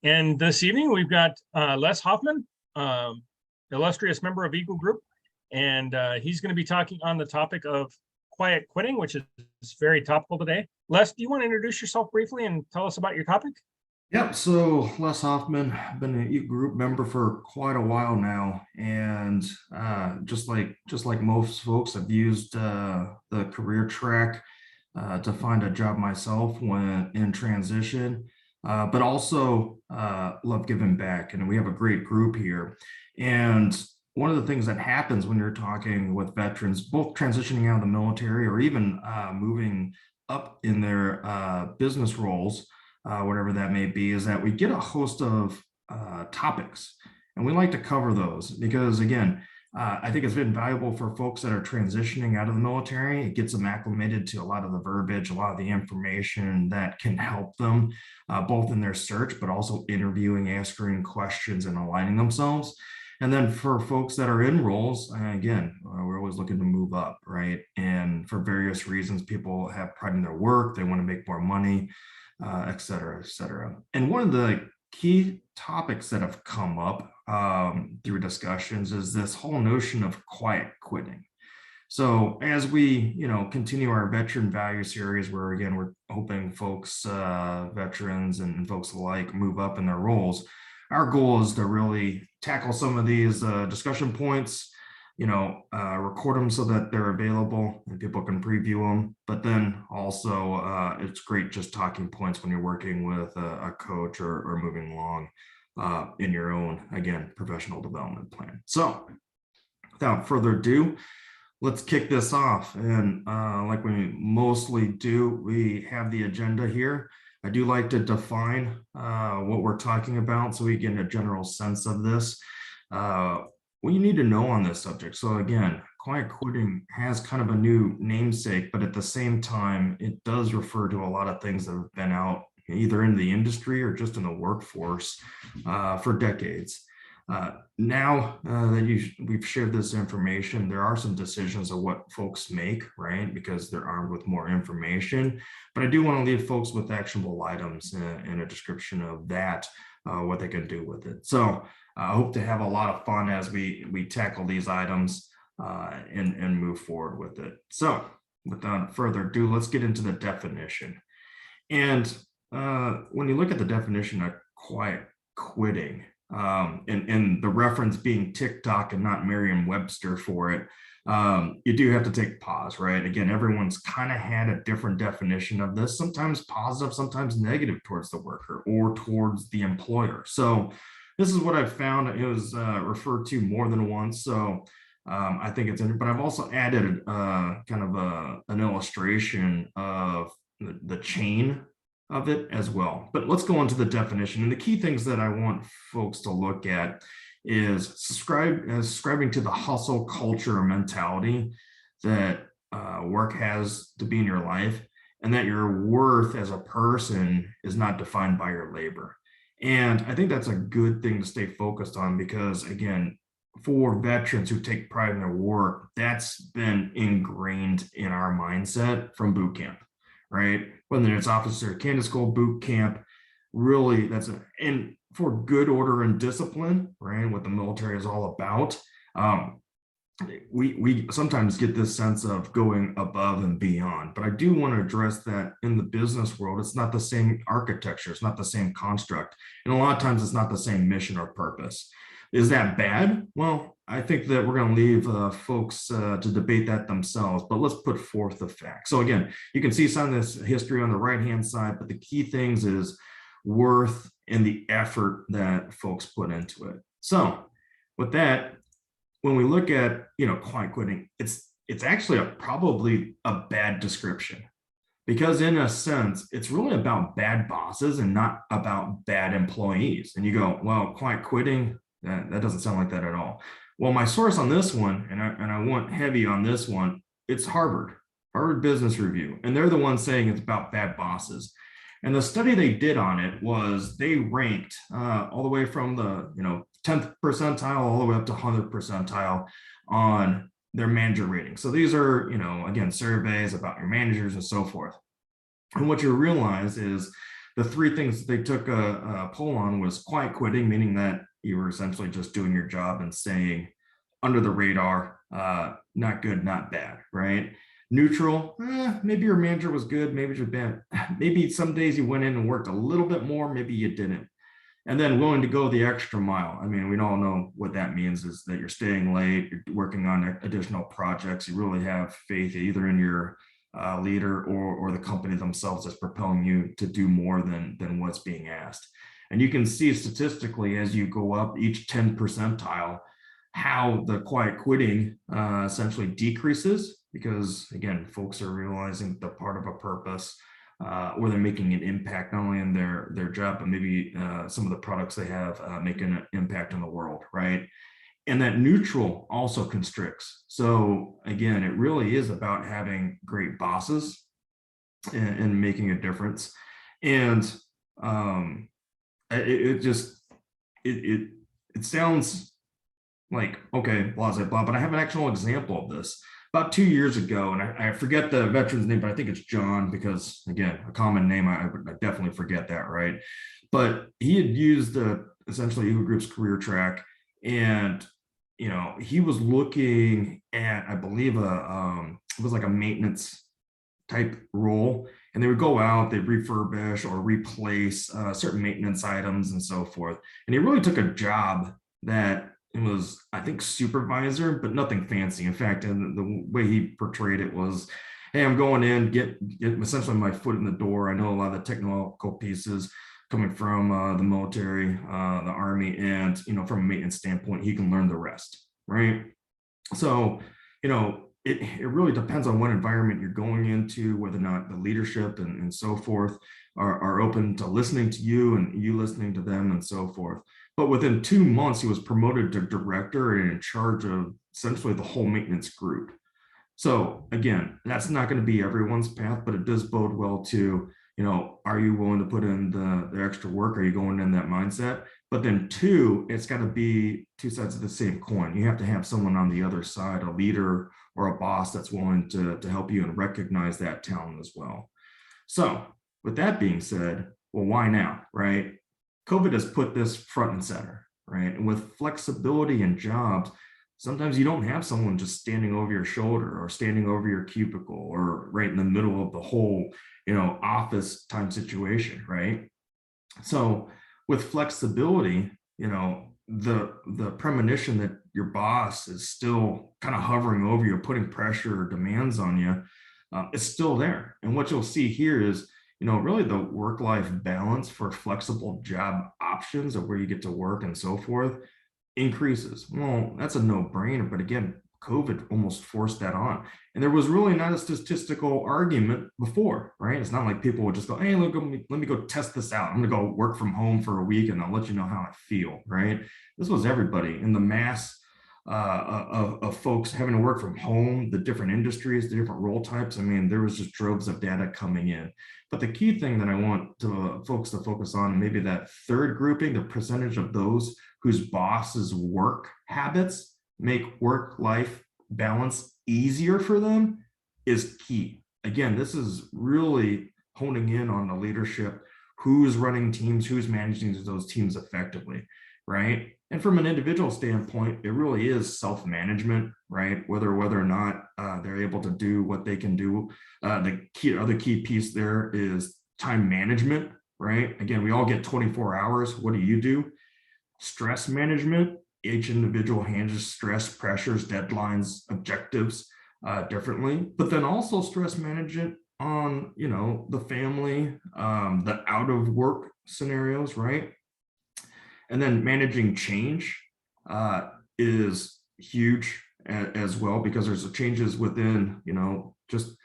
And this evening, we've got Les Hoffman, illustrious member of Eagle Group, and he's going to be talking on the topic of quiet quitting, which is very topical today. Les, do you want to introduce yourself briefly and tell us about your topic? Yep. So Les Hoffman, I've been an Eagle Group member for quite a while now, and just like most folks, I've used the career track to find a job myself when in transition, but also love giving back. And we have a great group here. And one of the things that happens when you're talking with veterans, both transitioning out of the military or even moving up in their business roles, whatever that may be, is that we get a host of topics, and we like to cover those because, again, I think it's been valuable for folks that are transitioning out of the military. It gets them acclimated to a lot of the verbiage, a lot of the information that can help them both in their search, but also interviewing, asking questions, and aligning themselves. And then for folks that are in roles, again, we're always looking to move up, right? And for various reasons, people have pride in their work, they want to make more money, et cetera, et cetera. And one of the key topics that have come up through discussions is this whole notion of quiet quitting. So as we, continue our veteran value series, where again we're hoping folks, veterans and folks alike, move up in their roles, our goal is to really tackle some of these discussion points, record them so that they're available and people can preview them. But then also it's great just talking points when you're working with a coach or moving along in your own, again, professional development plan. So without further ado, let's kick this off. And like we mostly do, we have the agenda here. I do like to define what we're talking about so we get a general sense of this. What you need to know on this subject. So again, quiet quitting has kind of a new namesake, but at the same time, it does refer to a lot of things that have been out either in the industry or just in the workforce for decades. Now that we've shared this information, there are some decisions of what folks make, right? Because they're armed with more information. But I do want to leave folks with actionable items and a description of that, what they can do with it. So I hope to have a lot of fun as we tackle these items and move forward with it. So without further ado, let's get into the definition. And when you look at the definition of quiet quitting, and the reference being TikTok and not Merriam-Webster for it, you do have to take pause, right? Again, everyone's kind of had a different definition of this, sometimes positive, sometimes negative towards the worker or towards the employer. So this is what I've found. It was referred to more than once. So I think it's interesting, but I've also added kind of an illustration of the chain of it as well. But let's go on to the definition. And the key things that I want folks to look at is subscribing to the hustle culture mentality that work has to be in your life, and that your worth as a person is not defined by your labor. And I think that's a good thing to stay focused on because, again, for veterans who take pride in their work, that's been ingrained in our mindset from boot camp, right? Whether it's officer candidate school, boot camp, really and for good order and discipline, right? What the military is all about. We sometimes get this sense of going above and beyond, but I do want to address that in the business world, it's not the same architecture, it's not the same construct, and a lot of times it's not the same mission or purpose. Is that bad? Well, I think that we're going to leave folks to debate that themselves, but let's put forth the facts. So again, you can see some of this history on the right-hand side, but the key things is worth and the effort that folks put into it. So with that, when we look at, quiet quitting, it's actually probably a bad description, because in a sense, it's really about bad bosses and not about bad employees. And you go, well, quiet quitting, that doesn't sound like that at all. Well, my source on this one, and I want heavy on this one, it's Harvard Business Review, and they're the ones saying it's about bad bosses. And the study they did on it was they ranked all the way from the 10th percentile all the way up to 100th percentile on their manager rating. So these are, again, surveys about your managers and so forth. And what you realize is the three things that they took a poll on was quiet quitting, meaning that you were essentially just doing your job and staying under the radar, not good, not bad, right? Neutral, maybe your manager was good, maybe you're bad. Maybe some days you went in and worked a little bit more, maybe you didn't. And then willing to go the extra mile. I mean, we all know what that means is that you're staying late, you're working on additional projects. You really have faith either in your leader or the company themselves that's propelling you to do more than what's being asked. And you can see statistically as you go up each 10 percentile, how the quiet quitting essentially decreases because, again, folks are realizing they're part of a purpose, or they're making an impact not only in their job, but maybe some of the products they have making an impact on the world, right? And that neutral also constricts. So again, it really is about having great bosses and making a difference. And it sounds like, okay, blah, blah, blah, but I have an actual example of this. About 2 years ago, and I forget the veteran's name, but I think it's John because, again, a common name, I definitely forget that, right? But he had used essentially Eagle Group's career track, and he was looking at, I believe, it was like a maintenance type role, and they would go out, they'd refurbish or replace certain maintenance items and so forth. And he really took a job that it was, I think, supervisor, but nothing fancy. In fact, and the way he portrayed it was, hey, I'm going in, get essentially my foot in the door. I know a lot of the technical pieces coming from the military, the Army, and from a maintenance standpoint, he can learn the rest, right? So, it really depends on what environment you're going into, whether or not the leadership and so forth are open to listening to you and you listening to them and so forth. But within 2 months, he was promoted to director and in charge of essentially the whole maintenance group. So again, that's not going to be everyone's path, but it does bode well to, are you willing to put in the extra work? Are you going in that mindset? But then two, it's got to be two sides of the same coin. You have to have someone on the other side, a leader or a boss that's willing to help you and recognize that talent as well. So with that being said, well, why now, right? COVID has put this front and center, right? And with flexibility in jobs, sometimes you don't have someone just standing over your shoulder or standing over your cubicle or right in the middle of the whole, office time situation, right? So with flexibility, the premonition that your boss is still kind of hovering over you, putting pressure or demands on you, is still there. And what you'll see here is, really the work-life balance for flexible job options of where you get to work and so forth increases. Well, that's a no-brainer, but again, COVID almost forced that on. And there was really not a statistical argument before, right? It's not like people would just go, hey, let me go test this out. I'm gonna go work from home for a week and I'll let you know how I feel, right? This was everybody in the mass of folks having to work from home, the different industries, the different role types. I mean, there was just droves of data coming in. But the key thing that I want folks to focus on, maybe that third grouping, the percentage of those whose bosses' work habits make work-life balance easier for them, is key. Again, this is really honing in on the leadership, who's running teams, who's managing those teams effectively, right? And from an individual standpoint, it really is self-management, right? Whether or not they're able to do what they can do. The other key piece there is time management, right? Again, we all get 24 hours. What do? Stress management. Each individual handles stress, pressures, deadlines, objectives differently, but then also stress management on, the family, the out of work scenarios, right? And then managing change is huge as well, because there's changes within, just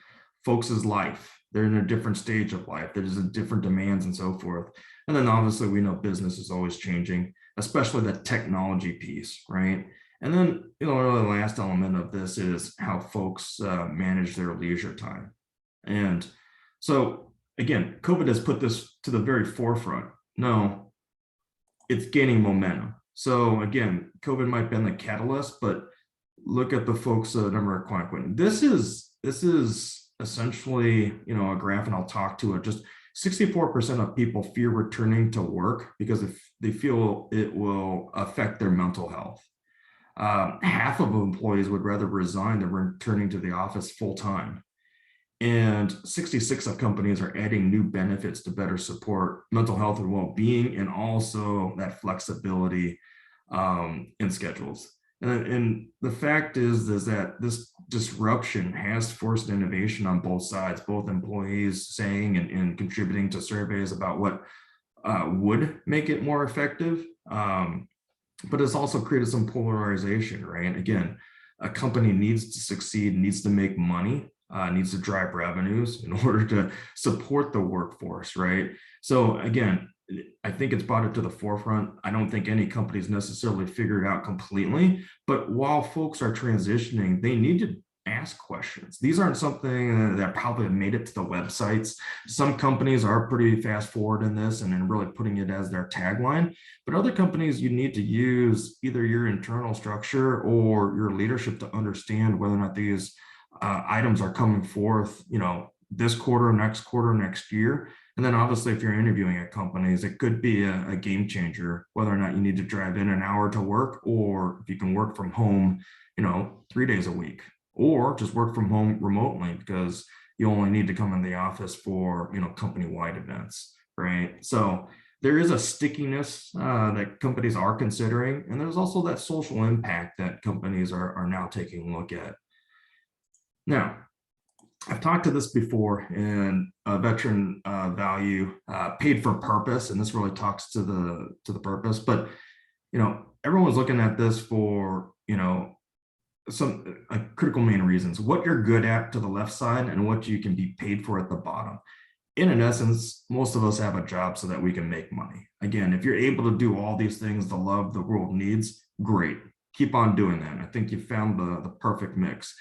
folks' life. They're in a different stage of life. There's different demands and so forth. And then obviously we know business is always changing, especially the technology piece, right? And then, really the last element of this is how folks manage their leisure time. And so again, COVID has put this to the very forefront. No, it's gaining momentum. So again, COVID might have been the catalyst, but look at the folks, number of quiet quitting. This is essentially, a graph, and I'll talk to it. Just 64% of people fear returning to work because if they feel it will affect their mental health. Half of employees would rather resign than returning to the office full time. And 66 of companies are adding new benefits to better support mental health and well-being, and also that flexibility in schedules. And the fact is that this disruption has forced innovation on both sides, both employees saying and contributing to surveys about what would make it more effective. But it's also created some polarization, right? Again, a company needs to succeed, needs to make money, needs to drive revenues in order to support the workforce, right? So again, I think it's brought it to the forefront. I don't think any company's necessarily figured it out completely, but while folks are transitioning, they need to ask questions. These aren't something that probably have made it to the websites. Some companies are pretty fast forward in this and then really putting it as their tagline, but other companies, you need to use either your internal structure or your leadership to understand whether or not these items are coming forth, this quarter, next year. And then obviously, if you're interviewing at companies, it could be a game changer, whether or not you need to drive in an hour to work, or if you can work from home, 3 days a week, or just work from home remotely because you only need to come in the office for, company-wide events, right? So there is a stickiness that companies are considering. And there's also that social impact that companies are now taking a look at. Now, I've talked to this before, and veteran value paid for purpose, and this really talks to the purpose. But everyone's looking at this for some critical main reasons: what you're good at to the left side, and what you can be paid for at the bottom. In essence, most of us have a job so that we can make money. Again, if you're able to do all these things the love the world needs, great. Keep on doing that. I think you found the perfect mix.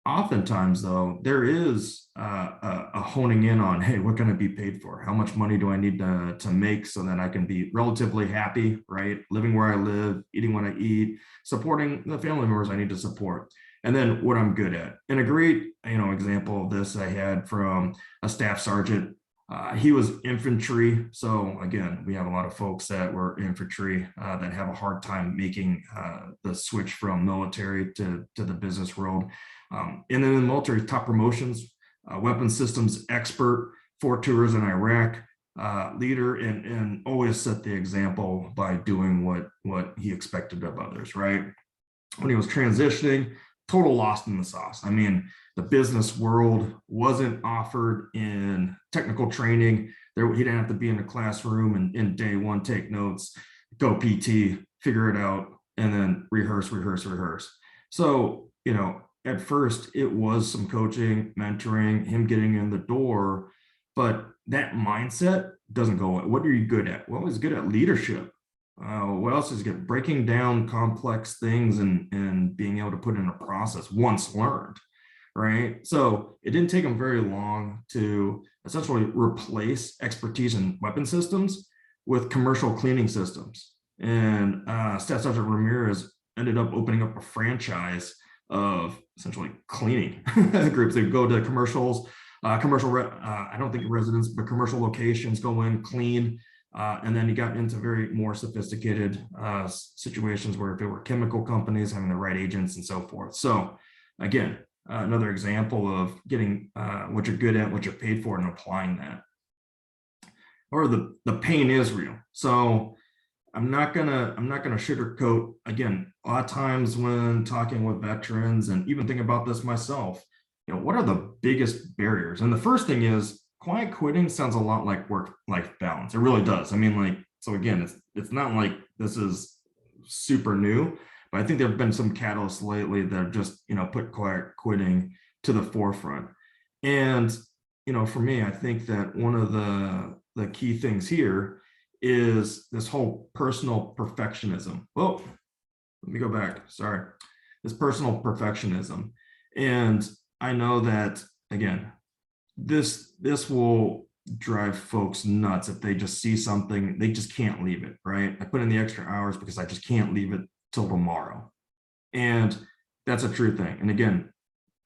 Oftentimes, though, there is a honing in on, hey, what can I be paid for? How much money do I need to make so that I can be relatively happy, right? Living where I live, eating what I eat, supporting the family members I need to support, and then what I'm good at. And a great, example of this I had from a staff sergeant. He was infantry. So again, we have a lot of folks that were infantry that have a hard time making the switch from military to the business world. And then in the military, top promotions, weapons systems expert, 4 tours in Iraq, leader, and always set the example by doing what he expected of others, right? When he was transitioning, total lost in the sauce. I mean, the business world wasn't offered in technical training. He didn't have to be in a classroom and in day one take notes, go PT, figure it out, and then rehearse. So, at first it was some coaching, mentoring, him getting in the door, but that mindset doesn't go away. What are you good at? Well, he's good at leadership. What else is good? Breaking down complex things and being able to put in a process once learned, right? So it didn't take him very long to essentially replace expertise in weapon systems with commercial cleaning systems. And Staff Sergeant Ramirez ended up opening up a franchise of essentially cleaning groups. They go to commercials, I don't think residents, but commercial locations, go in, clean. And then you got into very more sophisticated situations where if it were chemical companies, having the right agents and so forth. So again, another example of getting what you're good at, what you're paid for, and applying that. Or the pain is real. So I'm not gonna sugarcoat. Again, a lot of times when talking with veterans and even thinking about this myself, what are the biggest barriers? And the first thing is, quiet quitting sounds a lot like work-life balance. It really does. I mean, so again, it's not like this is super new, but I think there have been some catalysts lately that have just, put quiet quitting to the forefront. And, for me, I think that one of the key things here is this whole personal perfectionism. Well, let me go back. Sorry. This personal perfectionism. And I know that, again, this will drive folks nuts if they just see something, they just can't leave it, right? I put in the extra hours because I just can't leave it till tomorrow. And that's a true thing. And again,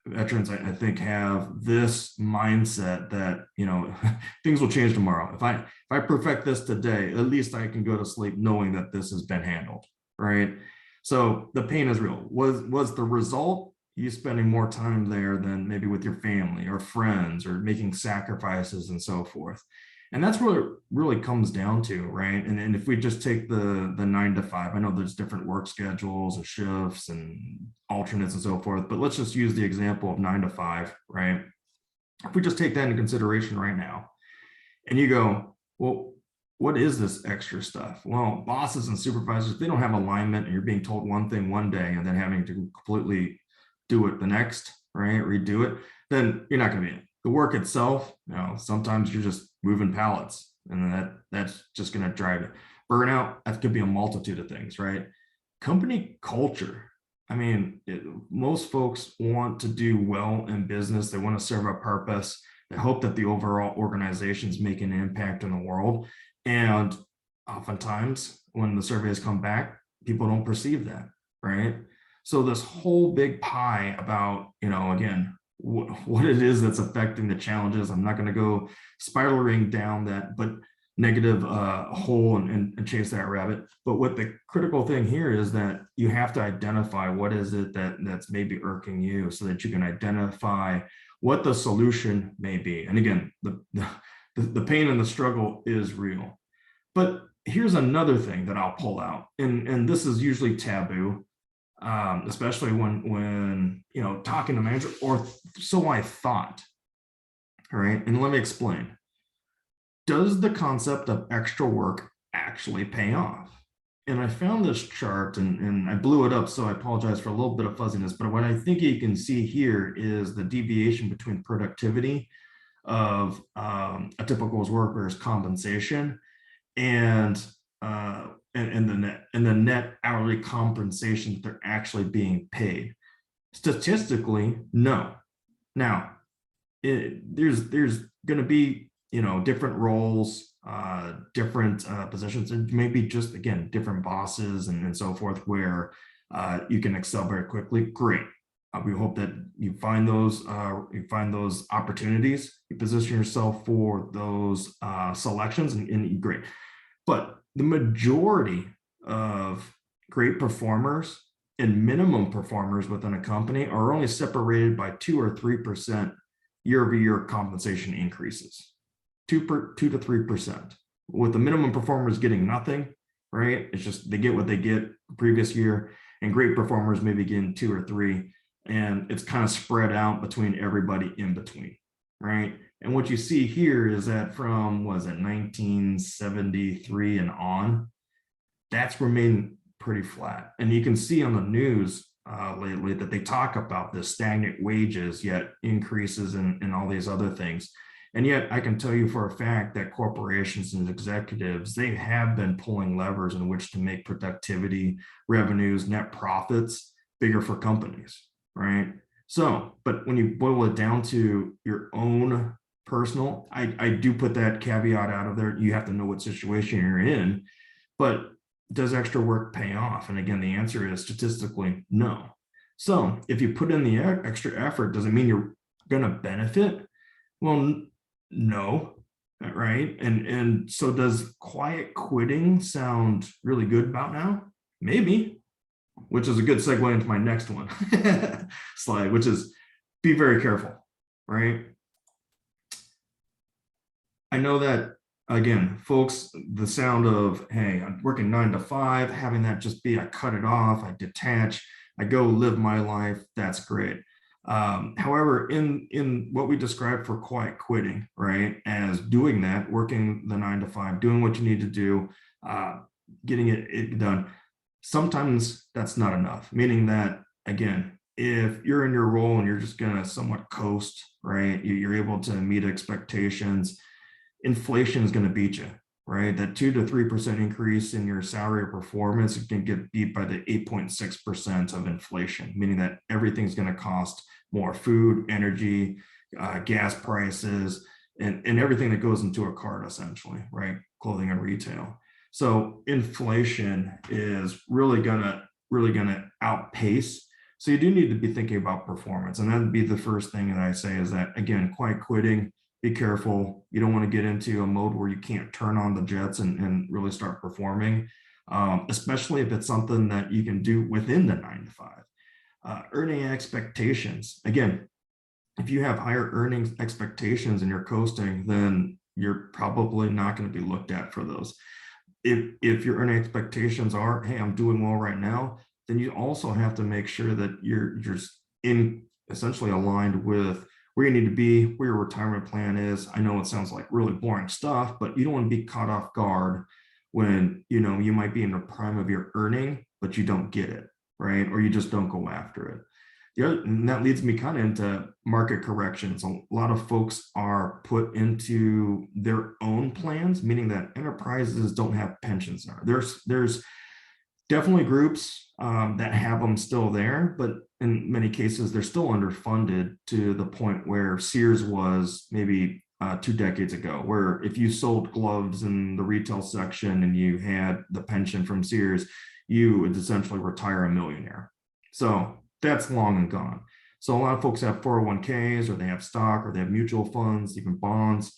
veterans, I think, have this mindset that, you know, things will change tomorrow. If I perfect this today, at least I can go to sleep knowing that this has been handled, right? So the pain is real. Was the result you spending more time there than maybe with your family or friends, or making sacrifices and so forth? And that's what it really comes down to, right? And if we just take the 9 to 5, I know there's different work schedules and shifts and alternates and so forth, but let's just use the example of 9 to 5, right? If we just take that into consideration right now, and you go, well, what is this extra stuff? Well, bosses and supervisors, they don't have alignment, and you're being told one thing one day and then having to completely do it the next, right? Redo it, then you're not going to be in it. The work itself, you know, sometimes you're just moving pallets, and that's just going to drive it. Burnout, that could be a multitude of things, right? Company culture. I mean, most folks want to do well in business. They want to serve a purpose. They hope that the overall organization's making an impact in the world. And oftentimes when the surveys come back, people don't perceive that, right? So this whole big pie about, you know, again, what it is that's affecting the challenges. I'm not going to go spiraling down that, but negative hole and chase that rabbit. But what the critical thing here is that you have to identify what is it that's maybe irking you, so that you can identify what the solution may be. And again, the pain and the struggle is real. But here's another thing that I'll pull out, and this is usually taboo, especially when you know, talking to manager, or so I thought. All right, and let me explain. Does the concept of extra work actually pay off? And I found this chart, and I blew it up, so I apologize for a little bit of fuzziness, but what I think you can see here is the deviation between productivity of a typical worker's compensation and the net hourly compensation that they're actually being paid. Statistically, no. Now, there's going to be, you know, different roles, different positions, and maybe just, again, different bosses and so forth, where you can excel very quickly. Great. We hope that you find those opportunities, you position yourself for those selections, and great. But the majority of great performers and minimum performers within a company are only separated by 2 or 3% year-over-year compensation increases. 2 to 3%, with the minimum performers getting nothing, right? It's just they get what they get the previous year, and great performers maybe getting 2 or 3, and it's kind of spread out between everybody in between, right? And what you see here is that from, was it 1973 and on, that's remained pretty flat. And you can see on the news lately that they talk about the stagnant wages, yet increases in all these other things. And yet I can tell you for a fact that corporations and executives, they have been pulling levers in which to make productivity, revenues, net profits bigger for companies, right? So, but when you boil it down to your own personal, I do put that caveat out of there. You have to know what situation you're in, but does extra work pay off? And again, the answer is statistically no. So if you put in the extra effort, does it mean you're going to benefit? Well, no, right? And so does quiet quitting sound really good about now? Maybe, which is a good segue into my next one slide, which is be very careful, right? I know that, again, folks, the sound of, hey, I'm working 9 to 5, having that just be, I cut it off, I detach, I go live my life, that's great. However, in what we describe for quiet quitting, right, as doing that, working the 9 to 5, doing what you need to do, getting it done, sometimes that's not enough, meaning that, again, if you're in your role and you're just going to somewhat coast, right, you're able to meet expectations, inflation is going to beat you, right? That 2 to 3% increase in your salary or performance can get beat by the 8.6% of inflation, meaning that everything's going to cost more: food, energy, gas prices, and everything that goes into a cart, essentially, right? Clothing and retail. So inflation is really gonna outpace So you do need to be thinking about performance. And that'd be the first thing that I say is that, again, quiet quitting, be careful. You don't want to get into a mode where you can't turn on the jets and really start performing, especially if it's something that you can do within the 9 to 5. Earning expectations. Again, if you have higher earnings expectations and you're coasting, then you're probably not going to be looked at for those. If your earning expectations are, hey, I'm doing well right now, then you also have to make sure that you're just in essentially aligned with where you need to be, where your retirement plan is. I know it sounds like really boring stuff, but you don't want to be caught off guard when you might be in the prime of your earning, but you don't get it, right? Or you just don't go after it. And that leads me kind of into market corrections. A lot of folks are put into their own plans, meaning that enterprises don't have pensions. There's definitely groups that have them still there, but in many cases, they're still underfunded to the point where Sears was maybe 2 decades ago, where if you sold gloves in the retail section and you had the pension from Sears, you would essentially retire a millionaire. So that's long and gone. So a lot of folks have 401ks, or they have stock, or they have mutual funds, even bonds.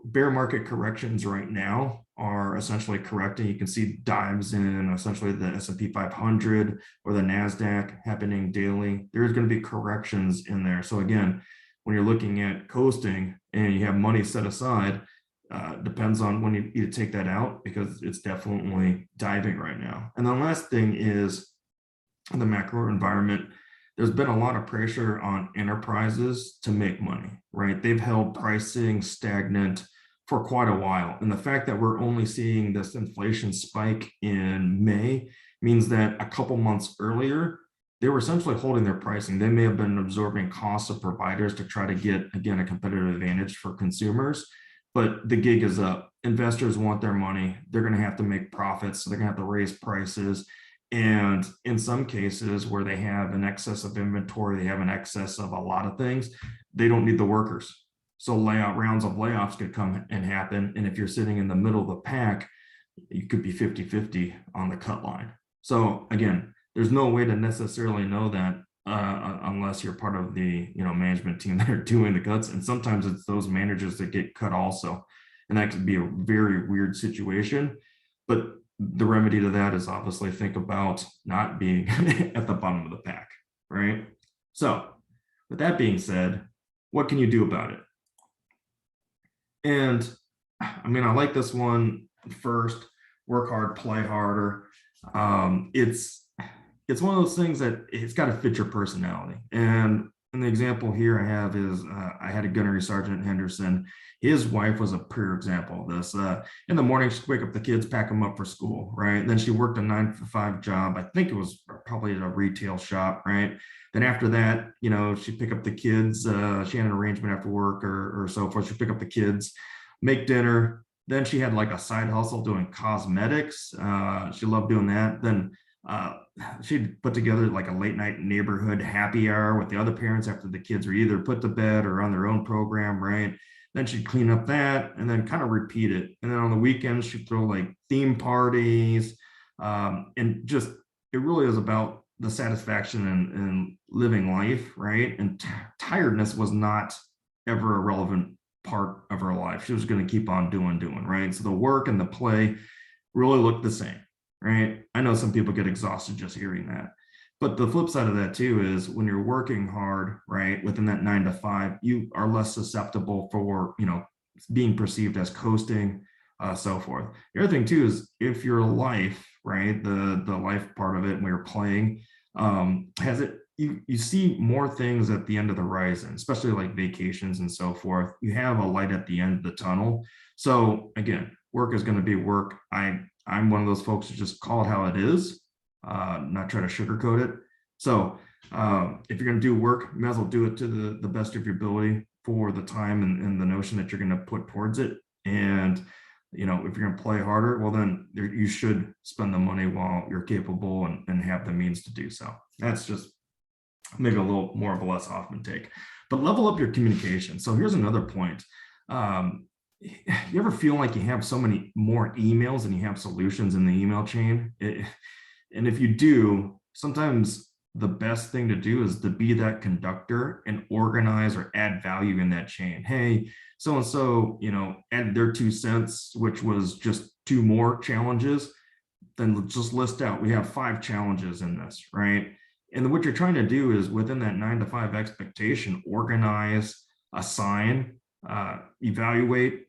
Bear market corrections right now are essentially correcting. You can see dives in essentially the S&P 500 or the NASDAQ happening daily. There's going to be corrections in there. So again, when you're looking at coasting and you have money set aside, depends on when you take that out, because it's definitely diving right now. And the last thing is the macro environment. There's been a lot of pressure on enterprises to make money, right? They've held pricing stagnant for quite a while. And the fact that we're only seeing this inflation spike in May means that a couple months earlier, they were essentially holding their pricing. They may have been absorbing costs of providers to try to get, again, a competitive advantage for consumers, but the gig is up. Investors want their money. They're going to have to make profits. So they're going to have to raise prices. And in some cases where they have an excess of inventory, they have an excess of a lot of things, they don't need the workers. So rounds of layoffs could come and happen. And if you're sitting in the middle of the pack, you could be 50-50 on the cut line. So again, there's no way to necessarily know that unless you're part of the management team that are doing the cuts. And sometimes it's those managers that get cut also. And that could be a very weird situation. But the remedy to that is obviously think about not being at the bottom of the pack, right? So with that being said, what can you do about it? And I mean, I like this one first: work hard, play harder. It's one of those things that it's got to fit your personality. And the example here I have is I had a gunnery sergeant in Henderson. His wife was a pure example of this. In the morning, she'd wake up the kids, pack them up for school, right? Then she worked a 9 to 5 job. I think it was probably at a retail shop, right? Then after that, she'd pick up the kids. She had an arrangement after work or so forth. She'd pick up the kids, make dinner. Then she had like a side hustle doing cosmetics. She loved doing that. Then she'd put together like a late night neighborhood happy hour with the other parents after the kids were either put to bed or on their own program, right? Then she'd clean up that and then kind of repeat it. And then on the weekends, she'd throw like theme parties. And just, it really is about the satisfaction in living life, right? And tiredness was not ever a relevant part of her life. She was going to keep on doing, right? So the work and the play really looked the same, right? I know some people get exhausted just hearing that. But the flip side of that too is when you're working hard, right, within that 9 to 5, you are less susceptible for, being perceived as coasting, so forth. The other thing too is if your life, right, the life part of it when you're playing, has it, you see more things at the end of the horizon, especially like vacations and so forth. You have a light at the end of the tunnel. So again, work is going to be work. I'm one of those folks who just call it how it is. Not try to sugarcoat it. So if you're going to do work, you might as well do it to the best of your ability for the time and the notion that you're going to put towards it. And, if you're going to play harder, well, then you should spend the money while you're capable and have the means to do so. That's just maybe a little more of a Les Hoffman take. But level up your communication. So here's another point. You ever feel like you have so many more emails than you have solutions in the email chain? And if you do, sometimes the best thing to do is to be that conductor and organize or add value in that chain. Hey, so and so, added their 2 cents, which was just 2 more challenges. Then just list out, we have 5 challenges in this, right? And what you're trying to do is within that 9 to 5 expectation, organize, assign, evaluate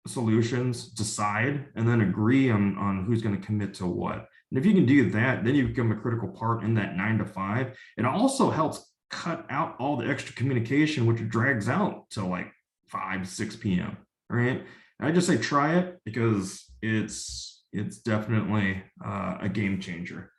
solutions, decide, and then agree on who's going to commit to what. And if you can do that, then you become a critical part in that 9 to 5. It also helps cut out all the extra communication, which drags out till like 5, 6 p.m. Right? And I just say try it because it's definitely a game changer.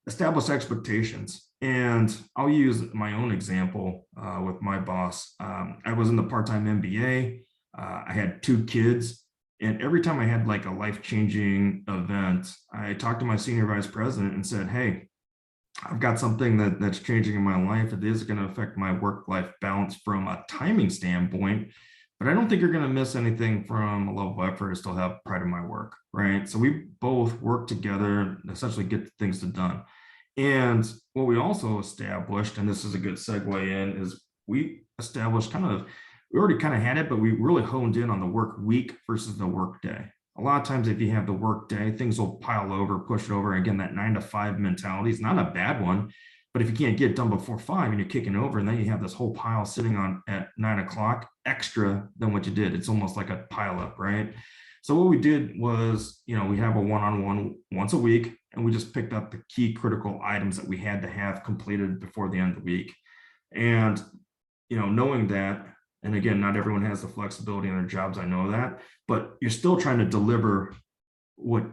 Establish expectations. And I'll use my own example with my boss. I was in the part-time MBA. I had 2 kids. And every time I had like a life-changing event, I talked to my senior vice president and said, hey, I've got something that's changing in my life. It is going to affect my work-life balance from a timing standpoint, but I don't think you're going to miss anything from a level of effort. I still have pride in my work, right? So we both work together and essentially get things done. And what we also established, and this is a good segue in, is we established we already kind of had it, but we really honed in on the work week versus the work day. A lot of times, if you have the work day, things will pile over, push it over. Again, that 9 to 5 mentality is not a bad one, but if you can't get it done before 5 and you're kicking over, and then you have this whole pile sitting on at 9 o'clock extra than what you did, it's almost like a pile up, right? So what we did was, we have a one-on-one once a week, and we just picked up the key critical items that we had to have completed before the end of the week. And, knowing that, and again, not everyone has the flexibility in their jobs, I know that, but you're still trying to deliver what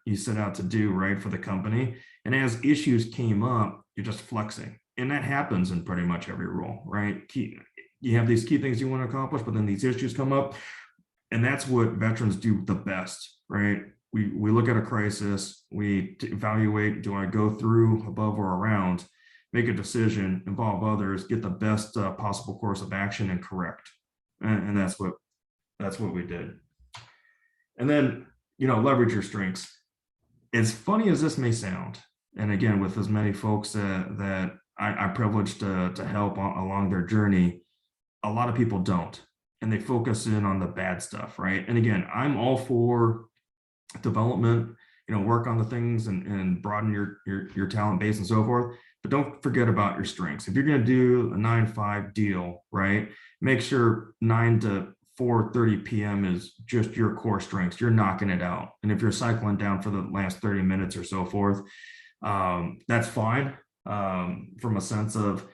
you set out to do, right, for the company. And as issues came up, you're just flexing. And that happens in pretty much every role, right? You have these key things you want to accomplish, but then these issues come up. And that's what veterans do the best, right? We look at a crisis, we evaluate, do I go through, above, or around, make a decision, involve others, get the best possible course of action, and correct. And that's what we did. And then, leverage your strengths. As funny as this may sound, and again, with as many folks that I'm privileged to help along their journey, a lot of people don't. And they focus in on the bad stuff, right? And again, I'm all for development, work on the things and broaden your talent base and so forth. But don't forget about your strengths. If you're going to do a 9-5 deal, right, make sure 9 to 4:30 p.m. is just your core strengths. You're knocking it out. And if you're cycling down for the last 30 minutes or so forth, that's fine, from a sense of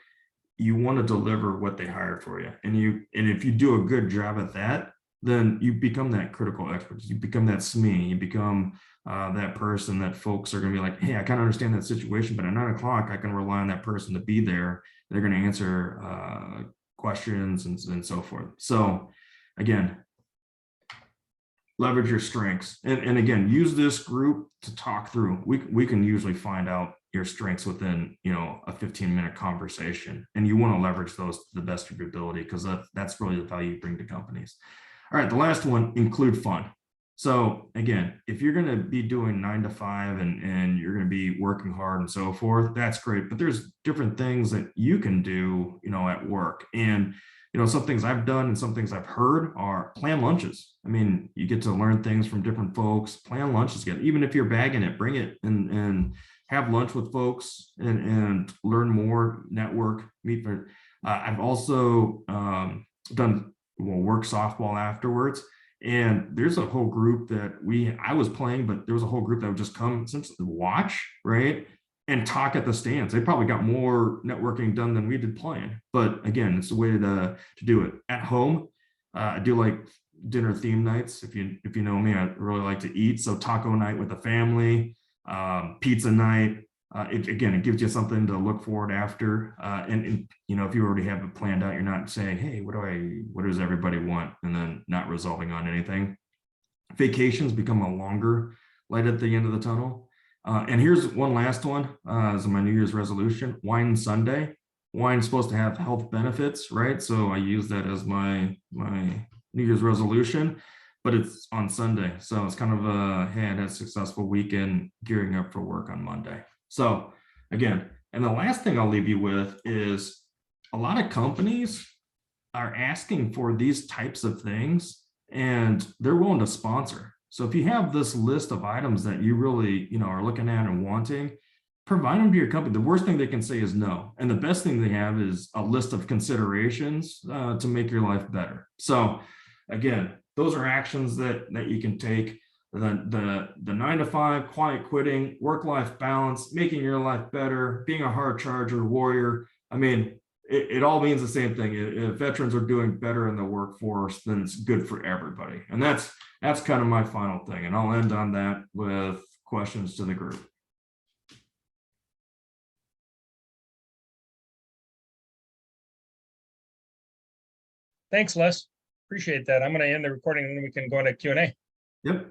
you want to deliver what they hired for you. And if you do a good job at that, then you become that critical expert. You become that SME. You become that person that folks are going to be like, hey, I kind of understand that situation, but at 9 o'clock, I can rely on that person to be there. They're going to answer questions and so forth. So again, leverage your strengths. And again, use this group to talk through. We can usually find out your strengths within, a 15-minute conversation. And you want to leverage those to the best of your ability, because that's really the value you bring to companies. All right, the last one, include fun. So again, if you're going to be doing 9 to 5 and you're going to be working hard and so forth, that's great. But there's different things that you can do, at work. And, some things I've done and some things I've heard are plan lunches. I mean, you get to learn things from different folks, plan lunches together. Even if you're bagging it, bring it and have lunch with folks and learn more, network, meet. I've also done work softball afterwards. And there's a whole group that I was playing, but there was a whole group that would just come essentially watch, right? And talk at the stands. They probably got more networking done than we did playing. But again, it's a way to do it. At home, I do like dinner theme nights. If you know me, I really like to eat. So taco night with the family, pizza night. It gives you something to look forward after. And if you already have it planned out, you're not saying, hey, what does everybody want? And then not resolving on anything. Vacations become a longer light at the end of the tunnel. And here's one last one, as my New Year's resolution: Wine Sunday. Wine's supposed to have health benefits, right? So I use that as my New Year's resolution, but it's on Sunday. So it's kind of hey, I had a successful weekend gearing up for work on Monday. So again, And the last thing I'll leave you with is a lot of companies are asking for these types of things and they're willing to sponsor. So if you have this list of items that you really, are looking at and wanting, provide them to your company. The worst thing they can say is no. And the best thing they have is a list of considerations to make your life better. So again, those are actions that you can take. The 9 to 5, quiet quitting, work-life balance, making your life better, being a hard charger warrior. I mean, it all means the same thing. If veterans are doing better in the workforce, then it's good for everybody. And that's kind of my final thing. And I'll end on that with questions to the group. Thanks, Les. Appreciate that. I'm going to end the recording and then we can go to Q&A. Yep.